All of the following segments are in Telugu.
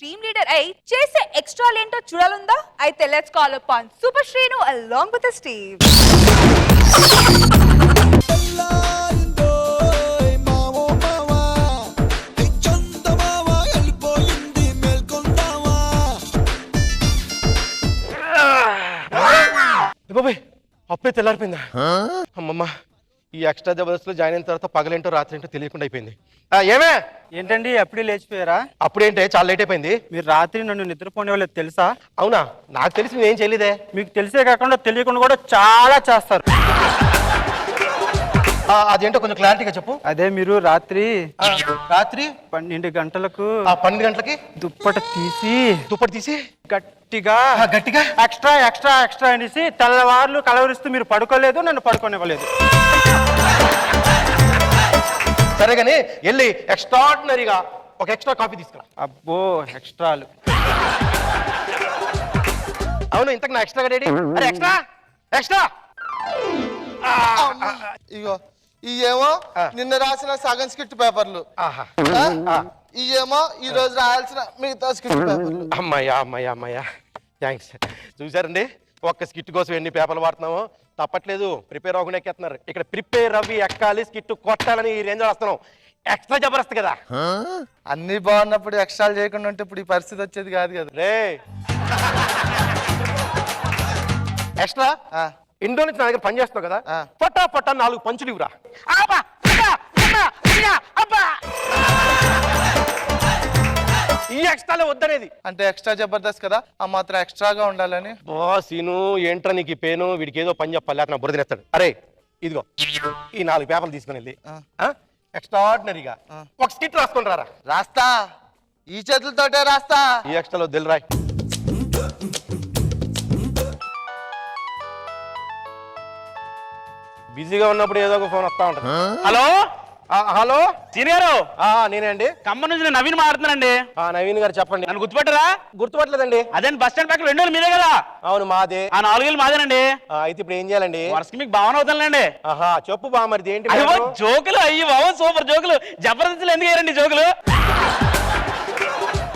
టీమ్ లీడర్ అయి చేసే ఎక్స్ట్రాలు ఏంటో చూడాలందా? అయితే let's call upon super Srinu along with his team. బాబాయ్ అప్పుడే తెల్లారిపోయిందా? అమ్మమ్మ, ఈ ఎక్స్ట్రా జబర్దస్త్ లో జాయిన్ అయిన తర్వాత పగలేంటో రాత్రి ఏంటో తెలియకుండా అయిపోయింది. ఏమే ఏంటండి అప్పుడే లేచిపోయారా? అప్పుడేంటే చాలా లేట్ అయిపోయింది. మీరు రాత్రి నన్ను నిద్రపోనేవాళ్ళు తెలుసా? అవునా? నాకు తెలిసి నేనేం చేయలేదే. మీకు తెలిసే కాకుండా తెలియకుండా కూడా చాలా చేస్తారు. అదేంటో కొంచెం క్లారిటీగా చెప్పు. అదే మీరు రాత్రి 12 గంటలకు 12 గంటలకి దుప్పటి తీసి గట్టిగా ఎక్స్ట్రా ఎక్స్ట్రా ఎక్స్ట్రా అనేసి తెల్లవార్లు కలవరిస్తూ మీరు పడుకోలేదు, నన్ను పడుకోనివ్వలేదు. సరే గానీ వెళ్ళి ఎక్స్ట్రాడినరీగా ఒక ఎక్స్ట్రా కాఫీ తీసుకురా. అబ్బో ఎక్స్ట్రాలు. అవును, ఇంతకు నా ఎక్స్ట్రా రెడీ. అరే ఎక్స్ట్రా ఎక్స్ట్రా. ఇగో ఇయేమో నిన్న రాసిన సగం స్కిట్ పేపర్లు, ఇయేమో ఈ రోజు రాయాల్సిన మిగతా స్కిట్ పేపర్లు. అమ్మాయ్యా అమ్మాయ్యా అమ్మాయ్యా, థ్యాంక్స్. చూసారండి, ఒక్క స్కిట్ కోసం ఎన్ని పేపర్లు వాడుతున్నామో. తప్పట్లేదు, ప్రిపేర్ అవ్వకుండా ఎక్కేస్తున్నారు. ఇక్కడ ప్రిపేర్ అవ్వి ఎక్కాలి, స్కిట్ కొట్టాలని ఈ రేంజ్ వస్తున్నాం. ఎక్స్ట్రా జబర్దస్త్ కదా. అన్ని బాగున్నప్పుడు ఎక్స్ట్రాలు చేయకుండా ఉంటే ఇప్పుడు ఈ పరిస్థితి వచ్చేది కాదు కదా రే. ఎక్స్ట్రా ఇండో నుంచి నా దగ్గర పని చేస్తావు కదా, పట్టా 4 పంచులు ఇవ్వరా. ఈ ఎక్స్ట్రాలే వద్దనేది. అంటే ఎక్స్ట్రా జబర్దస్త్ కదా, ఆ మాత్రం ఎక్స్ట్రాగా ఉండాలని. సీను ఏంట్రా నీకు ఈ పేను? వీడికి ఏదో పని చెప్పాలి, లేక నా బురదనేస్తాడు. అరే ఇదిగో ఈ 4 పేపర్లు తీసుకుని వెళ్ళి ఎక్స్ట్రాడినరీగా ఒక స్కిట్ రాసుకొని రారా. రాస్తా, ఈ చేతులతోటే రాస్తా. ఈ ఎక్స్ట్రాలో దిల్రాయ్. బిజీగా ఉన్నప్పుడు ఏదో ఒక ఫోన్ వస్తా ఉంటుంది. హలో హలో సీనియర్, నేనే అండి. ఖమ్మం నుంచి నేను నవీన్ మాట్లాడుతున్నానండి. నవీన్ గారు చెప్పండి. నన్ను గుర్తుపట్టరా? గుర్తుపట్టలేదండి. అదే బస్ స్టాండ్ పక్కన 2 మీదే కదా? అవును మాదే. 4 ఏళ్ళు మాదేనండి. అయితే ఇప్పుడు ఏం చేయాలండి? వరుసకి మీకు భావన అవుతానండి. చెప్పు బా, మరి ఏంటి జోకులు? అయ్యి బాబు సూపర్ జోకులు. జబర్దస్త్ ఎందుకు వేయండి జోకులు?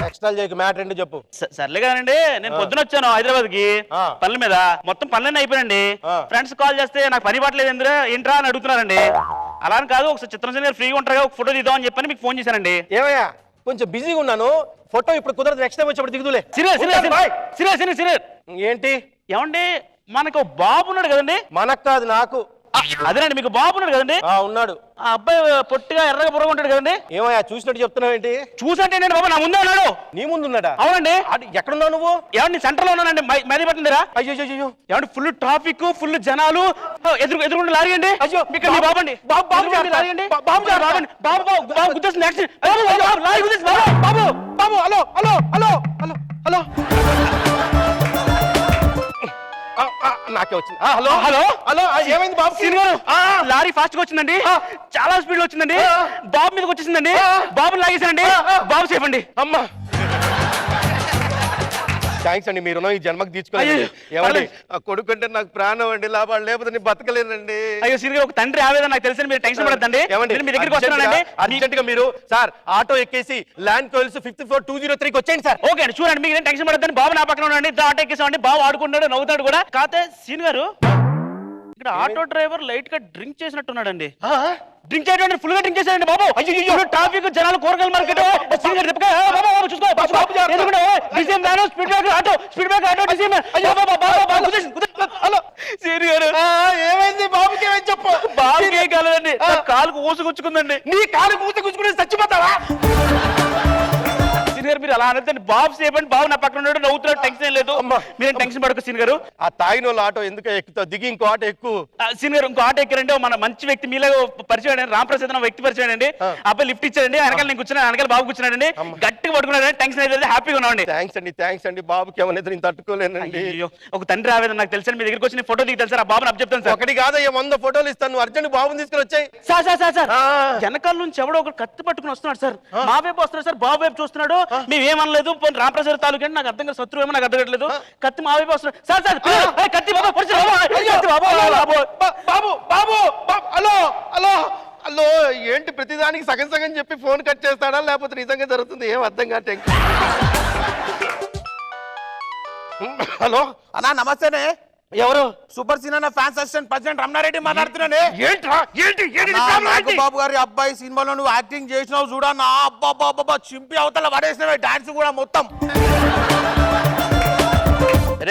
ఎక్స్ట్రా చేయకు, మ్యాటర్ ఏంటో చెప్పు. సర్లే కదండి, నేను పొద్దున వచ్చాను హైదరాబాద్ కి పనుల మీద. మొత్తం పనులన్నీ అయిపోయినండి. ఫ్రెండ్స్ కాల్ చేస్తే నాకు పని పట్టలేదు ఎందుకు ఏంట్రా అని అడుగుతున్నారండి. అలా అని కాదు, ఒకసారి చిత్రసేన గారు ఫ్రీగా ఉంటారు, ఒక ఫోటో తీద్దామని చెప్పని మీకు ఫోన్ చేశానండి. ఏమయ్యా, కొంచెం బిజీగా ఉన్నాను, ఫోటో ఇప్పుడు కుదరదు, నెక్స్ట్ టైం వచ్చినప్పుడు దిగుదులే. సీరియస్ ఏంటి? ఏమండి, మనకు బాబు ఉన్నాడు కదండి? మనకు కాదు, నాకు. అదేనండి, మీకు బాబు ఉన్నాడు కదండి? ఉన్నాడు. ఆ అబ్బాయి పొట్టిగా ఎర్రగా బుర్రగా ఉంటాడు కదండి? ఏమయ్యా చూసినట్టు చెప్తున్నావు ఏంటి? చూసంటే నేను బాబు నా ముందే ఉన్నాడు. నీ ముందు ఉన్నాడా? అవునండి. ఎక్కడున్నావు నువ్వు? ఏమండి సెంటర్ లో ఉన్నానండి, మెది పట్టిందిరా. అయ్యో ఏమండి ఫుల్ ట్రాఫిక్, ఫుల్ జనాలు, ఎదురుకుండా లారీ అండి. అయ్యో ఇక్కడ మీ బాబు అండి. లారీ అండి. బాబు గుద్దేసింది, యాక్సిడెంట్. లారీ గుద్దేసింది. బాబు hello hello hello hello hello నాకే వచ్చింది. హలో హలో హలో ఏమైంది బాబు? లారీ ఫాస్ట్ గా వచ్చిందండి, చాలా స్పీడ్ లో వచ్చిందండి, బాబు మీదకి వచ్చేసిందండి, బాబుని లాగేసానండి, బాబు సేఫ్ అండి. అమ్మా థ్యాంక్స్ అండి, మీరు ఈ జన్మకు తీర్చుకోలేదు. ఏమండి, కొడుకు అంటే నాకు ప్రాణం అండి, లాభాలు లేకపోతే నేను బతకలేనండి. అయ్యో సీరియస్, ఒక తండ్రి ఆవేదన నాకు తెలిసి మీరు టెన్షన్ పడద్దండి. మీ దగ్గరికి వస్తున్నానండి. అర్జెంట్ గా మీరు సార్ ఆటో ఎక్కేసి ల్యాండ్ కోయిల్స్ 54203కి వచ్చేయండి సార్. ఓకే అండి, చూడండి, మీకు టెన్షన్ పడద్దండి. బాబు నా పక్కన ఉండండి, ఆటో ఎక్కేసామండి, బాబు ఆడుకుంటాడు, నవ్వుతాడు కూడా. కాతే సీన్ గారు, ఇక్కడ ఆటో డ్రైవర్ లైట్ గా డ్రింక్ చేసినట్టున్నాడండి. డ్రింక్ చేయడం ఫుల్ గా డ్రింక్ చేశాడండి బాబు. అయ్యో ట్రాఫిక్, జనాలు, కూరగాయల మార్కెట్, ఏమైంది బాబుకి? ఏమైంది చెప్పు. బాబుకి ఏం కాలేదండి, కాలుకు ఊసుకొచ్చుకుందండి. నీ కాలు ఊసుకొచ్చుకుని చచ్చిపోతావా? సీనియర్ మీరు అలా అనొద్దండి, బాబు సేఫ్ అండి, బాబు నా పక్కన ఉన్నాడు, నవ్వుతున్నాడు, టెన్షన్ ఏం లేదు. మీరేం టెన్షన్ పడకు సీన్ గారు. ఆ తాగిన వాళ్ళు ఆటో ఎందుకు ఎక్కుతావు? దిగి ఇంకో ఆటో ఎక్కువ. సీన్ గారు, ఇంకో ఆటో ఎక్కారండి, మన మంచి వ్యక్తి మీలో పరిచయం అండి, రామప్రసాద్ అనే వ్యక్తి పరిచయం అండి. అబ్బాయి లిఫ్ట్ ఇచ్చారండి, వెనకాల నేను కూర్చున్నాను, వెనకాల బాబు కూర్చున్నాడండి, గట్టిగా పట్టుకున్నాడు, టెన్షన్ అయితే హ్యాపీగా ఉన్నాండి. థ్యాంక్స్ అండి. బాబుకి ఏమైనా నేను తట్టుకోలేనండి. ఒక తండ్రి ఆవేదన నాకు తెలుసు, మీ దగ్గరికి వచ్చి ఫోటో దిగి తెలుసు, ఆ బాబు నాకు చెప్తాను సార్. ఒకటి కాదయ్యా, 100 ఫోటోలు ఇస్తాను, నువ్వు అర్జెంట్ బాబుని తీసుకుని వచ్చాయి. సార్ వెనకాల నుంచి ఎవడో ఒకటి కత్తి పట్టుకుని వస్తున్నాడు సార్, మా వైపు వస్తున్నాడు సార్, బాబు వైపు చూస్తున్నాడు. మేమేమనలేదు, రామప్రసాద్ తాలూకా అంటే నాకు అర్థం కాదు, శత్రువు ఏమో నాకు అర్థం కావట్లేదు. కత్తి మా వైపు వస్తున్నాడు సార్. కత్తి బాబు, బాబు బాబు బాబు హలో హలో హలో ఏంటి ప్రతిదానికి సగం సగం చెప్పి ఫోన్ కట్ చేస్తాడా లేకపోతే నిజంగా జరుగుతుంది ఏం అర్థం కావట్లే. హలో అన్నా నమస్తేనే. ఎవరు? Super cinema fans assistant president Ramana Reddy మాట్లాడుతున్నానే. ఏంట్రా ఏంటి నాగబాబు గారి అబ్బాయి సినిమాలో నువ్వు యాక్టింగ్ చేసినావు చూడన్నా, అబ్బా చింపి అవతల పడేసినవే డాన్స్ కూడా మొత్తం.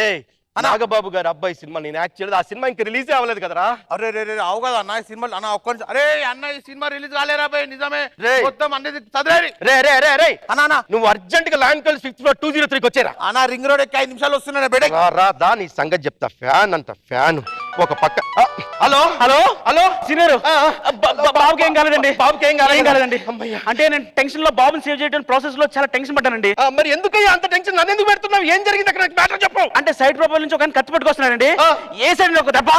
రే నాగబాబు గారి అబ్బాయి సినిమా నేను యాక్ట్ చేయలేదు. ఆ సినిమా ఇంకా రిలీజ్ అవ్వలేదు కదరా. అరే రే రే అవు కదా అన్న ఈ సినిమా అన్న ఒక్క అరే అన్న ఈ సినిమా రిలీజ్ కాలేరా బాయ్ నిజమే మొత్తం అన్ని చదివేరి. రే రే రే రే అన్న నువ్వు అర్జెంట్ గా ల్యాండ్ కలిసి 5th ఫ్లోర్ 203 వచ్చేరా. అన్న రింగ్ రోడ్ ఎక్కి 5 నిమిషాలు వస్తున్నాను బెడే. రా దా నీ సంగతి చెప్తా. ఫ్యాన్ అంట ఫ్యాన్ ఒక పక్క. హలో హలో హలో సీనియర్ బాబుకి ఏం కాలేదండి. బాబుకి ఏం కాలేదండి. అమ్మయ్య. అంటే నేను టెన్షన్ లో బాబుని సేవ్ చేయడం ప్రాసెస్ లో చాలా టెన్షన్ పడ్డానండి. మరి ఎందుకయ్యా అంత టెన్షన్ నన్ను ఎందుకు పెడుతున్నావు? ఏం జరిగింది అక్కడ మ్యాటర్ చెప్పు. అంటే సైడ్ ప్రాబ్లం నుంచి ఒక కత్తి పట్టుకొస్తున్నానండి. ఏ సైడ్ ఒక దెబ్బ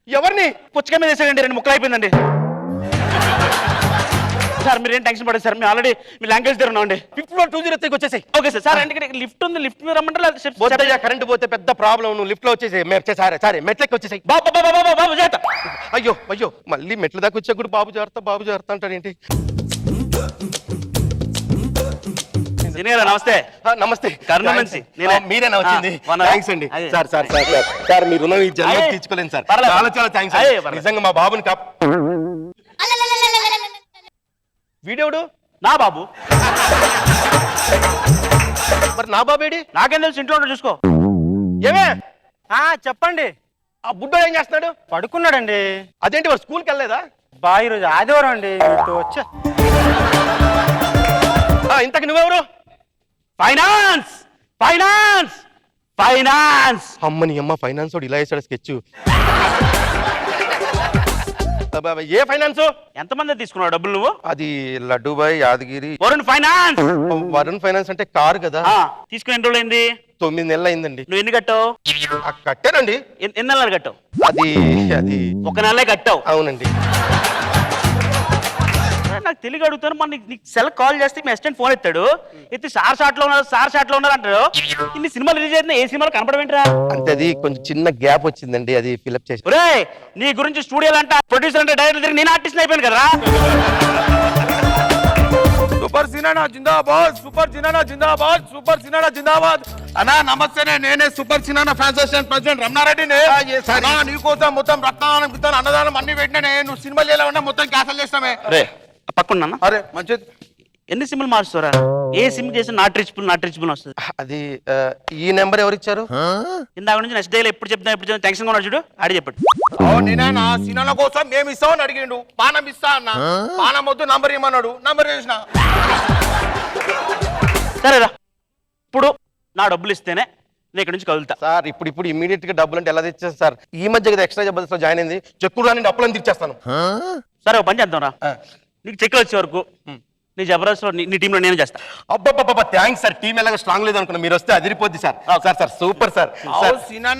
ఎవరిని? పుచ్చకాయ మీద వేసాడండి. 2 ముక్కలు అయిపోయిందండి. సార్ మీరు ఏం టెన్షన్ పడదు సార్, మేము ఆల్రెడీ మీ లాంగ్వేజ్ దగ్గర ఉన్నామండి. 5th ఫ్లోర్ 203 వచ్చేసాయి. Okay sir. సార్ అంటే లిఫ్ట్ ఉంది, లిఫ్ట్ మీద రమ్మంటారా? వద్దయ్యా కరెంట్ పోతే పెద్ద ప్రాబ్లం. నువ్వు లిఫ్ట్ లో వచ్చేసాయి. సరే మెట్లకి వచ్చేసాయి. బాబు జాగ్రత్త. అయ్యో అయ్యో మళ్ళీ మెట్ల దాకా వచ్చా కూడా బాబు జాగ్రత్త అంటాడు ఏంటి? సీనియర్ నమస్తే. నమస్తే. కర్నూలు నుంచి మీరేనా వచ్చింది? థ్యాంక్స్ అండి సార్. సార్ మీ రుణం ఈ జన్మ తీర్చుకోలేను సార్. చాలా థ్యాంక్స్. నిజంగా మా బాబుని వీడెవడు? నా బాబు. మరి నా బాబేడి? నాకేం తెలుసు, ఇంట్లో ఉంటాడు చూసుకో. ఏమే చెప్పండి. ఆ బుడ్డో ఏం చేస్తున్నాడు? పడుకున్నాడండి. అదేంటి వాడు స్కూల్కి వెళ్ళలేదా? ఈరోజు ఆదివారం అండి. వచ్చా ఇంతకు నువ్వెవరు? Finance finance finance. అమ్మని అమ్మ ఫైనాన్స్ వాడు ఇలా వేసాడు స్కెచ్. ఏ ఫైనాన్స్? ఎంతమంది తీసుకున్నావు డబ్బులు నువ్వు? అది లడ్డూబాయ్ యాదగిరి. వరుణ్ ఫైనాన్స్. వరుణ్ ఫైనాన్స్ అంటే కారు కదా. తీసుకుని ఎన్ని రోజులు అయింది? 9 నెలలు అయిందండి. నువ్వు ఎన్ని కట్టావు? కట్టానండి. ఎన్ని నెలలు కట్టావు? అది 1 నెలే కట్టావు. అవునండి. నాకు తెలియక అడుగుతాను. మన నీకు సెల్ కాల్ చేస్తే మీ అసిస్టెంట్ ఫోన్ ఎత్తాడు. ఎత్తి సార్ షాట్ లో ఉన్నారు అంటారు. ఇన్ని సినిమాలు రిలీజ్ అయితే ఏ సినిమాలు కనపడమేంట్రా? అంటే అది కొంచెం చిన్న గ్యాప్ వచ్చిందండి, అది ఫిల్అప్ చేసి. ఒరే నీ గురించి స్టూడియోలు అంటే ప్రొడ్యూసర్ అంటే డైరెక్టర్ దగ్గర నేను ఆర్టిస్ట్ అయిపోయాను కదా. సూపర్ సినిమా జిందాబాద్, సూపర్ సినిమా జిందాబాద్, సూపర్ సినిమా జిందాబాద్. అన్నా నమస్తేనే. నేనే super cinema fans assistant president రమణారెడ్డిని. నీకోసం మొత్తం రత్నానం గిత్తాను అన్నదానం అన్ని పెట్టినానే. నువ్వు సినిమాలు ఎలా ఉన్నా మొత్తం క్యాన్సల్ చేస్తామే. పక్కన అరే మంచిది. ఎన్ని సిమ్లు మారుస్తారా? ఏ సిమ్ చేసి నాట్ రీచబుల్ వస్తుంది. అది ఈ నెంబర్ ఎవరు ఇచ్చారు? ఇందాక నుంచి నెక్స్ట్ డే ఎప్పుడు చెప్తా టెన్షన్ గా చూడు ఆడి చెప్పాడు. నేనా సినిమా కోసం మేము ఇస్తామని అడిగిండు. పానం ఇస్తా అన్న. పానం వద్దు నంబర్ ఇమ్మన్నాడు. నంబర్ చేసిన. సరేరా ఇప్పుడు నా డబ్బులు ఇస్తేనే నేను ఇక్కడ నుంచి కదులుతా. సార్ ఇప్పుడు ఇమీడియట్ గా డబ్బులు అంటే ఎలా తెచ్చేస్తాను సార్? ఈ మధ్య కదా ఎక్స్ట్రా జబర్దస్త్ లో జాయిన్ అయింది. చెక్కులు రాని అప్పులని తెచ్చేస్తాను. సరే ఒక పని చేద్దాం రా. నీకు చెక్లు వచ్చే వరకు నీ జబర్దస్త్ లో నీ టీంలో నేను చేస్తా. అబ్బా థ్యాంక్స్ సార్. టీం ఎలాగో స్ట్రాంగ్ లేదు అనుకున్నా, మీరు వస్తే అదిరిపోద్ది సార్. Sir super sir. సినా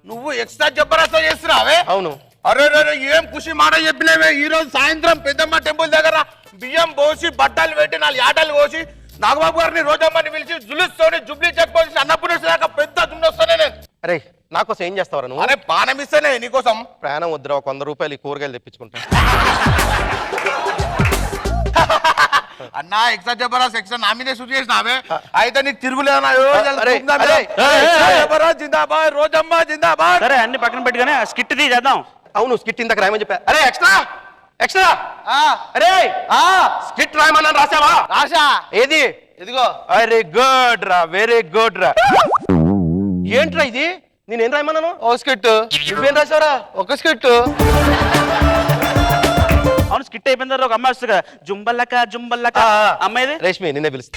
నువ్వు ఎక్స్ట్రా జబర్దస్త్ చేస్తున్నావే? అవును. అరే ఏం ఖుషి మాట చెప్పినవే. ఈ రోజు సాయంత్రం పెద్దమ్మ టెంపుల్ దగ్గర బియ్యం పోసి బట్టలు పెట్టి 4 ఆటలు కోసి నాగబాబు గారిని రోజమ్మని పిలిచి జులుస్తోని జుబ్లీ చెక్ పోసి అన్నప్పుడు దాకా పెద్ద దున్నొస్తానే నేను. అరే నాకోసం ఏం చేస్తావరా నువ్వు? అరే పానం ఇస్తానే నీకోసం. ప్రాణం వద్దురా, 100 రూపాయలు కూరగాయలు తెప్పించుకుంటా. అన్నా ఎక్స్ట్రా జబర్దస్త్ ఎక్స్ట్రా నా మీదే శుద్ధి చేసినావే. అయితే నీకు తిరుగులేదన్నా. జిందాబాద్ రోజమ్మ జిందాబాద్. సరే అన్ని పక్కన పెట్టుగానే స్కిట్ చేద్దాం. అవును స్కిట్ ఇందాక రాయమని చెప్పా. అరే ఎక్స్ట్రా అరే స్కిట్ రాయమన్నా రాసావా? రాశా. ఏది? ఇదిగో. వెరీ గుడ్ రా. ఏంట్రా ఇది? నేనేం రాయమన్నాను? ఓ స్కిట్. నువ్వేం రాసావరా? ఒక స్కిట్. అవును స్కిట్ అయిపోయిన తర్వాత ఒక అమ్మాయి వస్తుంది కదా, జుంబల్లక అమ్మాయిది రేష్మి నిన్నే పిలుస్తా.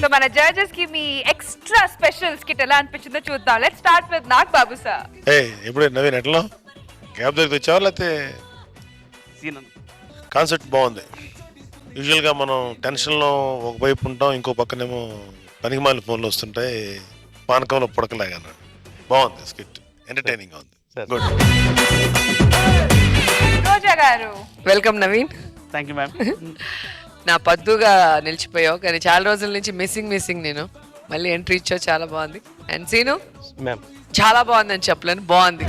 సో మన జడ్జెస్ కి మీ ఎక్స్ట్రా స్పెషల్ స్కిట్ ఎలా అనిపించిందో చూద్దాం. Let's start with Nag Babu sir. ఎప్పుడు నవీన్ ఎట్లా గ్యాప్ దొరికి వచ్చావా లేకపోతే? కాన్సెప్ట్ బాగుంది. యూజువల్గా మనం టెన్షన్లో ఒకవైపు ఉంటాం, ఇంకో పక్కనేమో పనికిమాలిన ఫోన్లు వస్తుంటాయి. పానకంలో పుడకలాగా బాగుంది స్కిట్. ఎంటర్టైనింగ్ ఉంది. గుడ్. రోజా గారు welcome Naveen. Thank you ma'am. నా పద్దుగా నిలిచిపోయావు కానీ చాలా రోజుల నుంచి మిస్సింగ్ నేను. మళ్ళీ ఎంట్రీ ఇచ్చావు, చాలా బాగుంది. అండ్ సీను మ్యామ్ చాలా బాగుందని చెప్పలేను, బాగుంది.